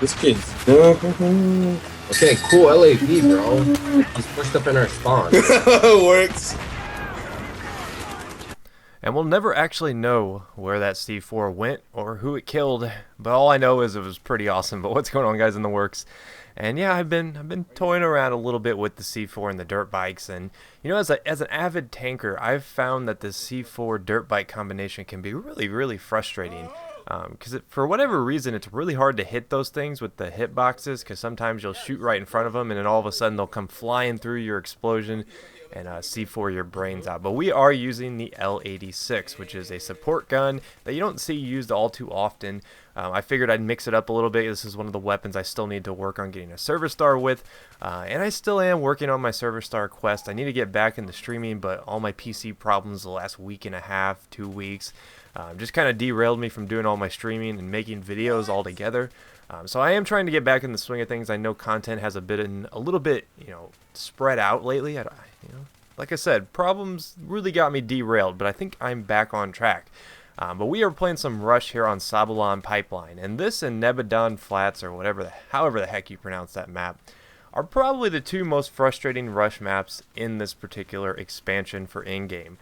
This kid's Okay, cool LAV, bro. He's pushed up in our spawn. works. And we'll never actually know where that C4 went or who it killed, but all I know is it was pretty awesome. But what's going on, guys, in the works? And yeah, I've been toying around a little bit with the C4 and the dirt bikes, and you know, as an avid tanker, I've found that the C4 dirt bike combination can be really frustrating. Because for whatever reason, it's really hard to hit those things with the hitboxes, because sometimes you'll shoot right in front of them and then all of a sudden they'll come flying through your explosion and C4 your brains out. But we are using the L86, which is a support gun that you don't see used all too often. I figured I'd mix it up a little bit. This is one of the weapons I still need to work on getting a server star with, and I still am working on my server star quest. I need to get back into streaming, but all my PC problems the last week and a half, 2 weeks, just kind of derailed me from doing all my streaming and making videos altogether. So I am trying to get back in the swing of things. I know content has a little bit, spread out lately. Like I said, problems really got me derailed, but I think I'm back on track. But we are playing some Rush here on Sabalon Pipeline, and this and Nebadon Flats, or however the heck you pronounce that map, are probably the two most frustrating Rush maps in this particular expansion for in-game.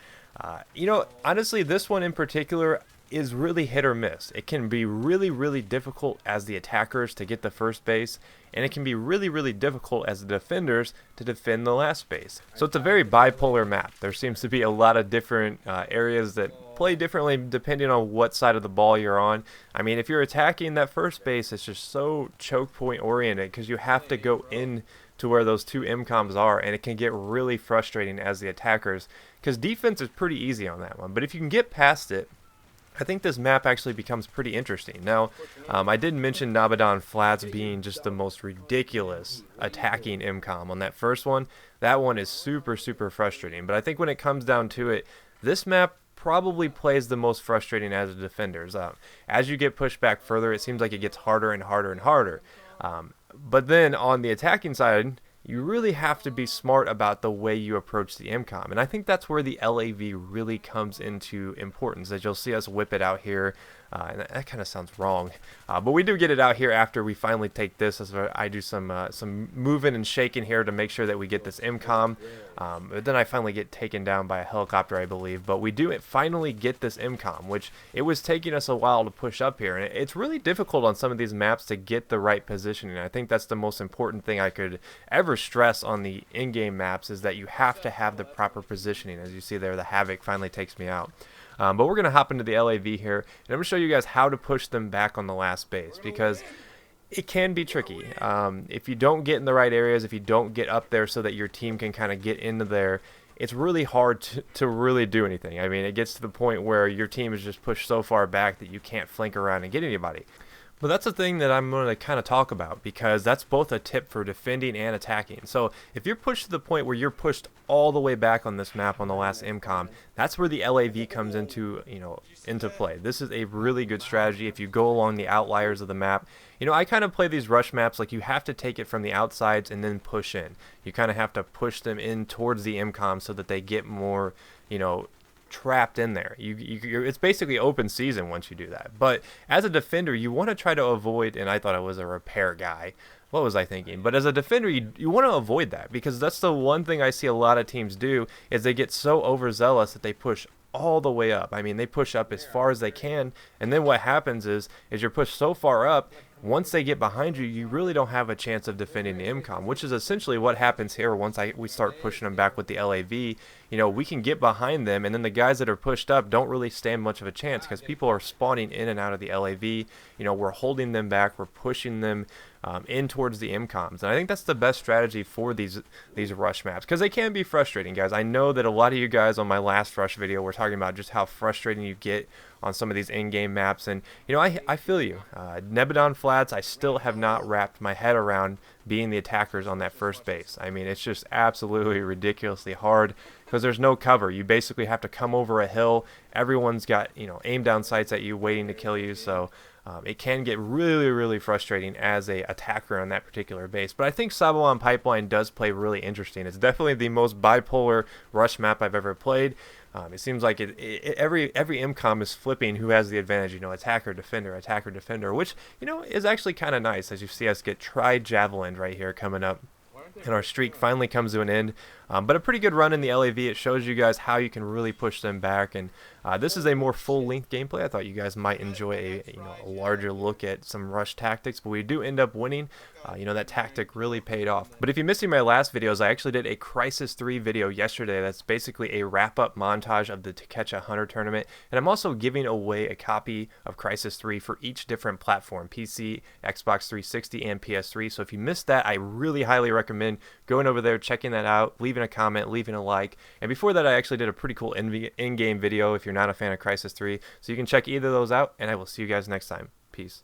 Honestly, this one in particular is really hit or miss. It can be really difficult as the attackers to get the first base, and it can be really difficult as the defenders to defend the last base. So it's a very bipolar map. There seems to be a lot of different areas that play differently depending on what side of the ball you're on. I mean, if you're attacking that first base, it's just so choke point oriented because you have to go in to where those two MCOMs are, and it can get really frustrating as the attackers because defense is pretty easy on that one. But if you can get past it, I think this map actually becomes pretty interesting. Now, I did mention Nabadon Flats being just the most ridiculous attacking MCOM on that first one. That one is super frustrating. But I think when it comes down to it, this map probably plays the most frustrating as a defenders. As you get pushed back further, it seems like it gets harder and harder. But then on the attacking side, you really have to be smart about the way you approach the MCOM. And I think that's where the LAV really comes into importance, as you'll see us whip it out here. And that kind of sounds wrong. But we do get it out here after we finally take this, as I do some moving and shaking here to make sure that we get this MCOM. But then I finally get taken down by a helicopter, I believe. But we do finally get this MCOM, which it was taking us a while to push up here. And it's really difficult on some of these maps to get the right positioning. I think that's the most important thing I could ever stress on the in-game maps, is that you have to have the proper positioning. As you see there, the Havoc finally takes me out. But we're going to hop into the LAV here, and I'm going to show you guys how to push them back on the last base, because it can be tricky. If you don't get in the right areas, if you don't get up there so that your team can kind of get into there, it's really hard to really do anything. I mean, it gets to the point where your team is just pushed so far back that you can't flank around and get anybody. But that's the thing that I'm going to kind of talk about, because that's both a tip for defending and attacking. So if you're pushed to the point where you're pushed all the way back on this map on the last MCOM, that's where the LAV comes into play. This is a really good strategy if you go along the outliers of the map. I kind of play these rush maps like you have to take it from the outsides and then push in. You kind of have to push them in towards the MCOM so that they get more, trapped in there. It's basically open season once you do that. But as a defender, you want to try to avoid, and I thought I was a repair guy. What was I thinking? But as a defender, you want to avoid that, because that's the one thing I see a lot of teams do, is they get so overzealous that they push all the way up. I mean, they push up as far as they can, and then what happens is you're pushed so far up, once they get behind you, you really don't have a chance of defending the MCOM, which is essentially what happens here once we start pushing them back with the LAV. We can get behind them, and then the guys that are pushed up don't really stand much of a chance, because people are spawning in and out of the LAV. We're holding them back, we're pushing them in towards the MCOMs, and I think that's the best strategy for these rush maps, because they can be frustrating, guys. I know that a lot of you guys on my last rush video were talking about just how frustrating you get on some of these in-game maps, and I feel you. Nebadon Flats, I still have not wrapped my head around being the attackers on that first base. I mean, it's just absolutely ridiculously hard, because there's no cover. You basically have to come over a hill. Everyone's got aim down sights at you waiting to kill you. So it can get really, really frustrating as a attacker on that particular base. But I think Sabawan Pipeline does play really interesting. It's definitely the most bipolar rush map I've ever played. It seems like every MCOM is flipping who has the advantage, attacker, defender, which, is actually kind of nice, as you see us get Javelin right here coming up. And our streak finally comes to an end. But a pretty good run in the LAV. It shows you guys how you can really push them back. And this is a more full-length gameplay. I thought you guys might enjoy a larger look at some rush tactics. But we do end up winning. That tactic really paid off. But if you're missing my last videos, I actually did a Crisis 3 video yesterday. That's basically a wrap-up montage of the To Catch a Hunter tournament. And I'm also giving away a copy of Crisis 3 for each different platform, PC, Xbox 360, and PS3. So if you missed that, I really highly recommend going over there, checking that out, leaving a comment, leaving a like. And before that, I actually did a pretty cool in-game video if you're not a fan of Crisis 3. So you can check either of those out, and I will see you guys next time. Peace.